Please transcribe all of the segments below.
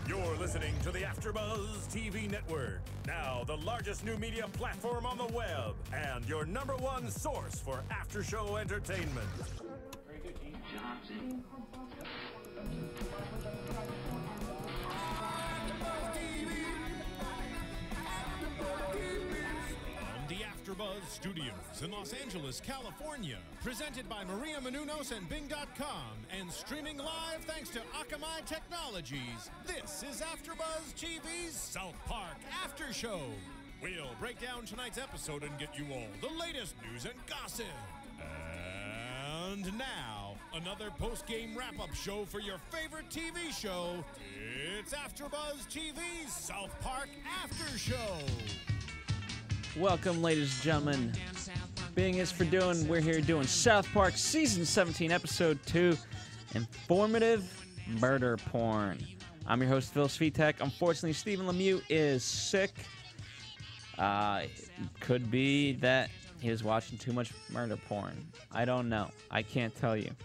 You're listening to the AFTERBUZZ TV Network, now the largest new media platform on the web, and your #1 source for after-show entertainment. Very good, Dean Johnson. The AFTERBUZZ Studios in Los Angeles, California. Presented by Maria Menounos and Bing.com and streaming live thanks to Akamai Technologies. This is AFTERBUZZ TV's South Park After Show. We'll break down tonight's episode and get you all the latest news and gossip. And now, another post-game wrap-up show for your favorite TV show. It's AFTERBUZZ TV's South Park After Show. Welcome, ladies and gentlemen. Being is for doing, we're here doing South Park Season 17, Episode 2, Informative Murder Porn. I'm your host, Phil Svitek. Unfortunately, Stephen Lemieux is sick. Could be that he was watching too much murder porn. I don't know. I can't tell you.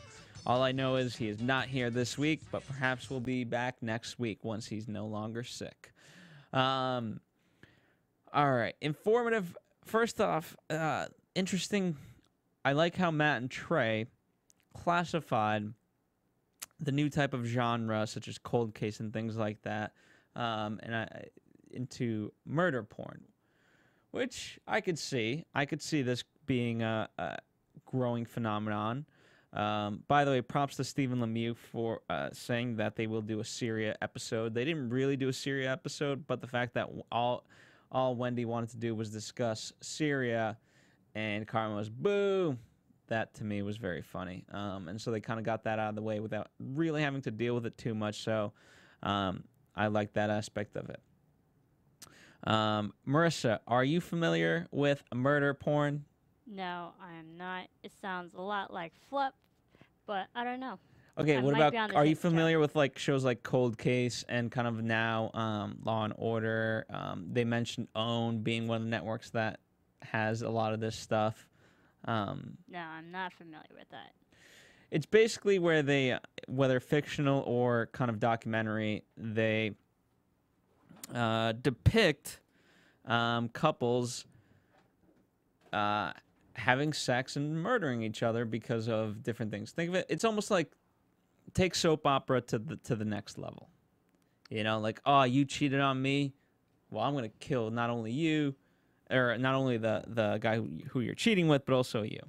All I know is he is not here this week, but perhaps we'll be back next week once he's no longer sick. All right, informative. First off, interesting. I like how Matt and Trey classified the new type of genre, such as cold case and things like that, into murder porn, which I could see. I could see this being a growing phenomenon. By the way, props to Stephen Lemieux for saying that they will do a Syria episode. They didn't really do a Syria episode, but the fact that all Wendy wanted to do was discuss Syria, and Carmen was, boo! That, to me, was very funny. And so they kind of got that out of the way without really having to deal with it too much, so I like that aspect of it. Marissa, are you familiar with murder porn? No, I am not. It sounds a lot like Flup, but I don't know. Okay, I what might about, be on the are you same show. familiar with like shows like Cold Case and kind of now Law and Order? They mentioned OWN being one of the networks that has a lot of this stuff. No, I'm not familiar with that. It's basically where they, whether fictional or kind of documentary, they depict couples having sex and murdering each other because of different things. Think of it, it's almost like take soap opera to the next level. You know, like, oh, you cheated on me. Well, I'm gonna kill not only you, or not only the guy who you're cheating with, but also you.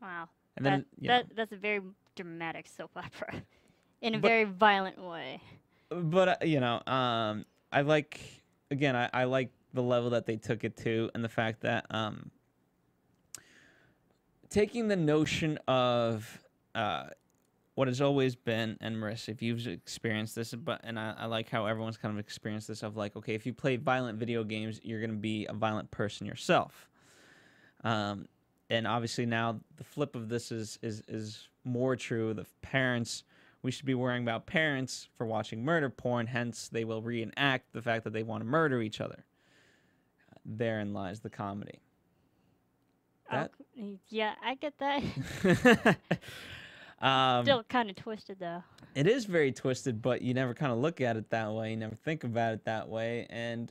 Wow. And then That's a very dramatic soap opera in a very violent way. But you know, I like, again, I like the level that they took it to, and the fact that taking the notion of what has always been, and Marissa, if you've experienced this, and I like how everyone's kind of experienced this, of like, okay, if you play violent video games, you're going to be a violent person yourself. And obviously now the flip of this is more true. The parents, we should be worrying about parents for watching murder porn, hence they will reenact the fact that they want to murder each other. Therein lies the comedy. That? Yeah, I get that. Still kind of twisted, though. It is very twisted, but you never kind of look at it that way. You never think about it that way. And,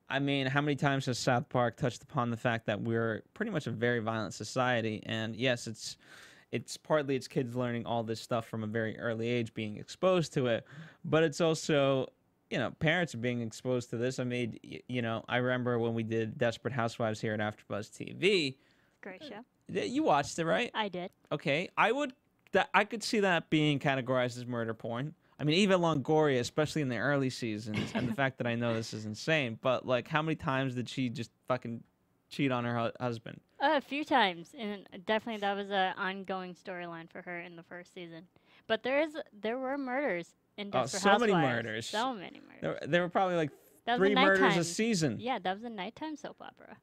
I mean, how many times has South Park touched upon the fact that we're pretty much a very violent society? And, yes, it's partly it's kids learning all this stuff from a very early age, being exposed to it. But it's also, you know, parents are being exposed to this. I mean, you know, I remember when we did Desperate Housewives here at AFTERBUZZ TV. Great show. You watched it, right? I did. Okay, I could see that being categorized as murder porn. I mean, Eva Longoria, especially in the early seasons, and the fact that I know this is insane, but like, how many times did she just fucking cheat on her husband? A few times, and definitely that was an ongoing storyline for her in the first season. But there were murders in Desperate Housewives. So many murders. So many murders. There were probably like That was 3 a murders nighttime. a season. Yeah, that was a nighttime soap opera.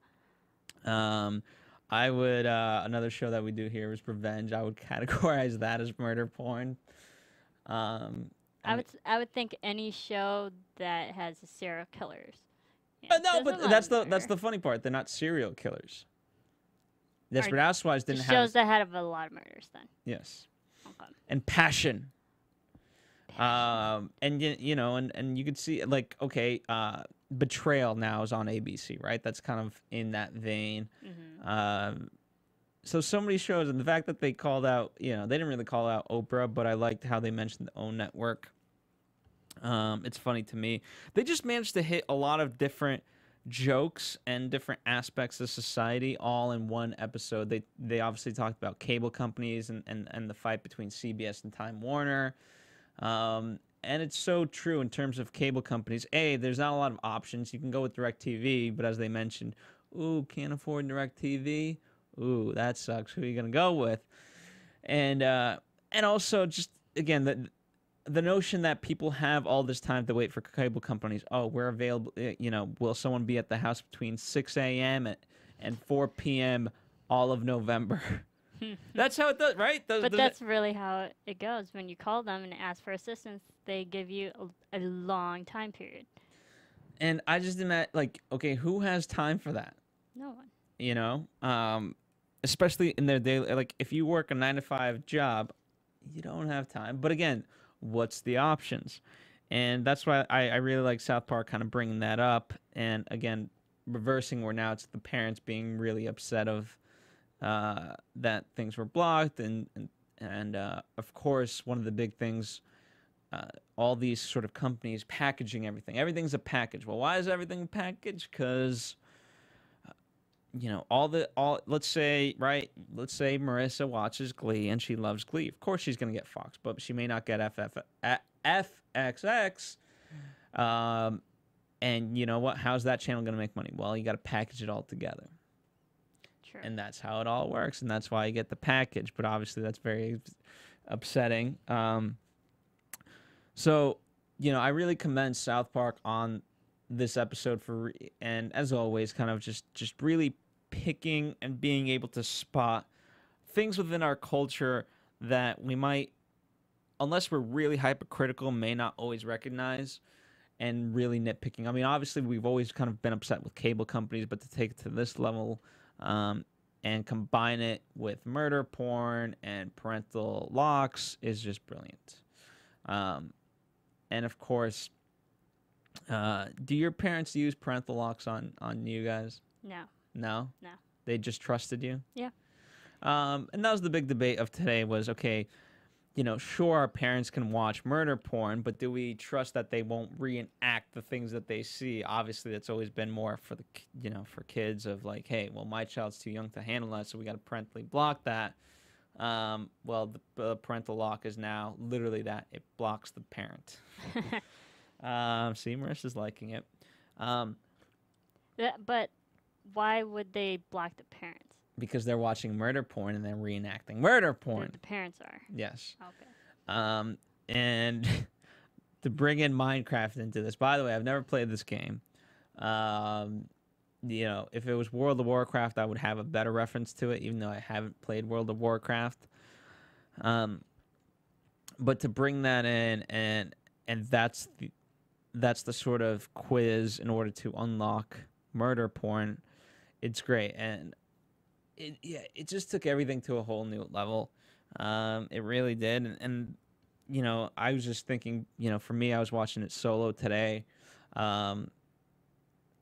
I would, another show that we do here is Revenge. I would categorize that as murder porn. I would think any show that has serial killers. No, but that's the funny part. They're not serial killers. Desperate Housewives didn't have shows that had a lot of murders then. Yes. Okay. And passion. And you know, and you could see like, okay, Betrayal now is on ABC, right? That's kind of in that vein. So many shows, and the fact that they called out, you know, they didn't really call out Oprah, but I liked how they mentioned the OWN network. It's funny to me. They just managed to hit a lot of different jokes and different aspects of society all in one episode. They obviously talked about cable companies and the fight between CBS and Time Warner. And it's so true in terms of cable companies. There's not a lot of options. You can go with DirecTV, but as they mentioned, ooh, can't afford DirecTV. Ooh, that sucks. Who are you gonna go with? And also just again the notion that people have all this time to wait for cable companies. Oh, we're available. You know, will someone be at the house between 6 a.m. and 4 p.m. all of November? That's how it does, right? But that's really how it goes. When you call them and ask for assistance, they give you a long time period. And I just imagine, like, okay, who has time for that? No one. You know, especially in their daily, like, if you work a 9-to-5 job, you don't have time. But again, what's the options? And that's why I really like South Park kind of bringing that up. And again, reversing where now it's the parents being really upset of that things were blocked. And of course, one of the big things, all these sort of companies packaging everything. Everything's a package. Well, why is everything a package? Because you know, let's say Marissa watches Glee and she loves Glee. Of course she's going to get Fox, but she may not get FXX. And you know what? How's that channel going to make money? Well, you got to package it all together. True. And that's how it all works, and that's why you get the package. But obviously that's very upsetting. So, you know, I really commend South Park on this episode and as always, kind of just really picking and being able to spot things within our culture that we might, unless we're really hypercritical, may not always recognize, and really nitpicking. I mean, obviously we've always kind of been upset with cable companies, but to take it to this level and combine it with murder porn and parental locks is just brilliant. And of course, do your parents use parental locks on you guys? No. No? No. They just trusted you? Yeah. And that was the big debate of today was, okay, you know, sure, our parents can watch murder porn, but do we trust that they won't reenact the things that they see? Obviously, that's always been more for for kids of like, hey, well, my child's too young to handle that, so we got to parentally block that. Well, the parental lock is now literally that. It blocks the parent. See, Marissa's liking it. But why would they block the parents? Because they're watching murder porn and then reenacting murder porn. The parents are. Yes. Okay. And to bring in Minecraft into this, by the way, I've never played this game. You know, if it was World of Warcraft, I would have a better reference to it, even though I haven't played World of Warcraft. But to bring that in, and that's the sort of quiz in order to unlock murder porn, it's great. And it just took everything to a whole new level. It really did. And you know, I was just thinking, you know, for me, I was watching it solo today. And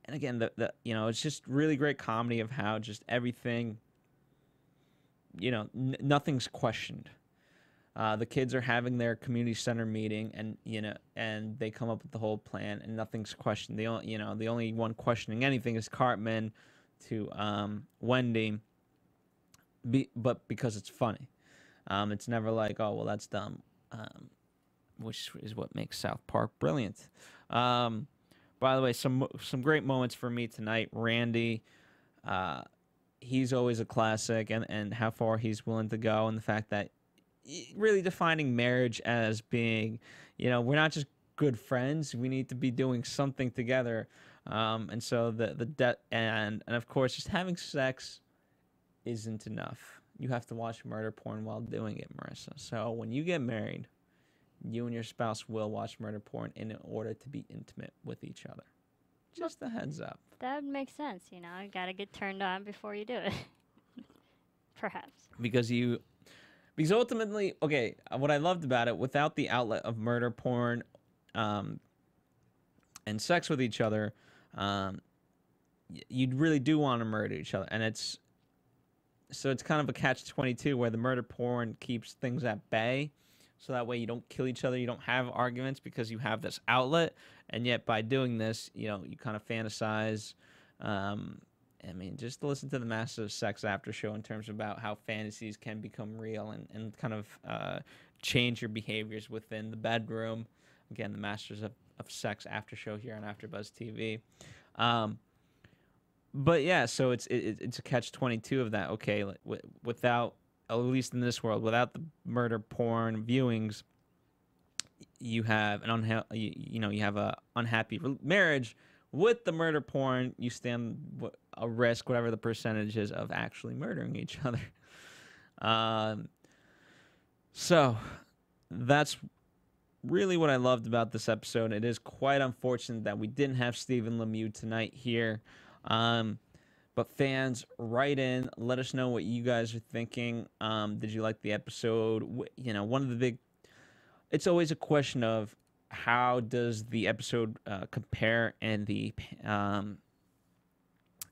again, you know, it's just really great comedy of how just everything, you know, nothing's questioned. The kids are having their community center meeting, and you know, and they come up with the whole plan, and nothing's questioned. The only one questioning anything is Cartman to Wendy, but because it's funny. It's never like, oh well, that's dumb, which is what makes South Park brilliant. By the way, some great moments for me tonight. Randy, he's always a classic, and how far he's willing to go, and the fact that really defining marriage as being, you know, we're not just good friends. We need to be doing something together. And so and of course, just having sex isn't enough. You have to watch murder porn while doing it, Marissa. So when you get married, you and your spouse will watch murder porn in order to be intimate with each other. Just a heads up. That would make sense, you know. You got to get turned on before you do it. Perhaps. Because Because ultimately, okay, what I loved about it, without the outlet of murder porn and sex with each other, you really do want to murder each other. And it's kind of a catch-22 where the murder porn keeps things at bay. So that way you don't kill each other, you don't have arguments because you have this outlet. And yet by doing this, you know, you kind of fantasize. I mean, just to listen to the Masters of Sex After Show in terms about how fantasies can become real and kind of change your behaviors within the bedroom. Again, the Masters of Sex After Show here on AfterBuzz TV. But yeah, so it's a catch-22 of that. Okay, without, at least in this world, without the murder porn viewings, you have you have a unhappy marriage. With the murder porn, you stand a risk, whatever the percentage is, of actually murdering each other. So that's really what I loved about this episode. It is quite unfortunate that we didn't have Stephen Lemieux tonight here. But fans, write in. Let us know what you guys are thinking. Did you like the episode? You know, one of the big... It's always a question of how does the episode compare in the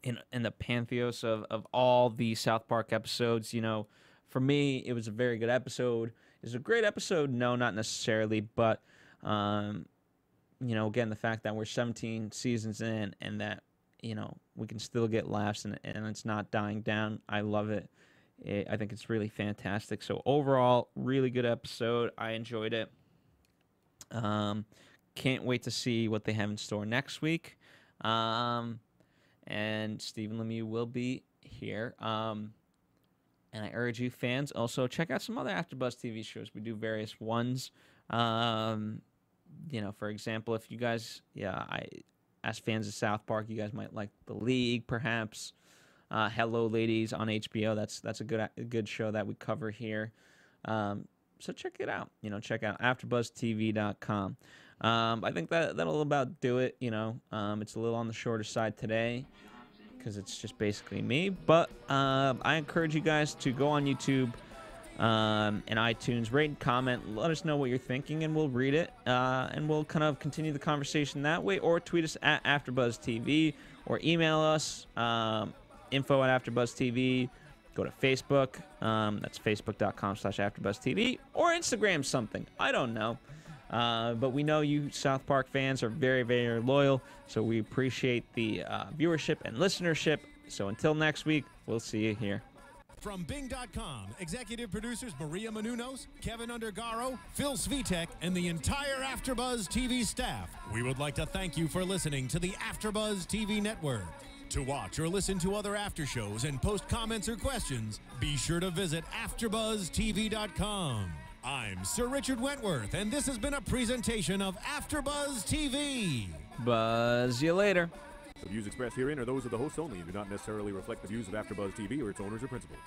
in the pantheos of all the South Park episodes. You know, for me, it was a very good episode. Is it a great episode? No, not necessarily. But you know, again, the fact that we're 17 seasons in and that, you know, we can still get laughs and it's not dying down. I love it. I think it's really fantastic. So overall, really good episode. I enjoyed it. Can't wait to see what they have in store next week. And Stephen Lemieux will be here. And I urge you fans also check out some other AfterBuzz TV shows. We do various ones. You know, for example, if you guys, as fans of South Park, you guys might like The League, perhaps. Hello Ladies on HBO. That's a good show that we cover here. So check it out. You know, check out AfterBuzzTV.com. I think that'll about do it. You know, it's a little on the shorter side today because it's just basically me. But I encourage you guys to go on YouTube and iTunes, rate and comment. Let us know what you're thinking, and we'll read it. And we'll kind of continue the conversation that way, or tweet us at AfterBuzzTV, or email us info@AfterBuzzTV. Go to Facebook. That's facebook.com/AfterBuzzTV, or Instagram something. I don't know. But we know you South Park fans are very, very loyal, so we appreciate the viewership and listenership. So until next week, we'll see you here. From Bing.com, executive producers Maria Menounos, Kevin Undergaro, Phil Svitek, and the entire AfterBuzz TV staff, we would like to thank you for listening to the AfterBuzz TV network. To watch or listen to other after shows and post comments or questions, be sure to visit AfterBuzzTV.com. I'm Sir Richard Wentworth, and this has been a presentation of AfterBuzz TV. Buzz you later. The views expressed herein are those of the hosts only and do not necessarily reflect the views of AfterBuzz TV or its owners or principals.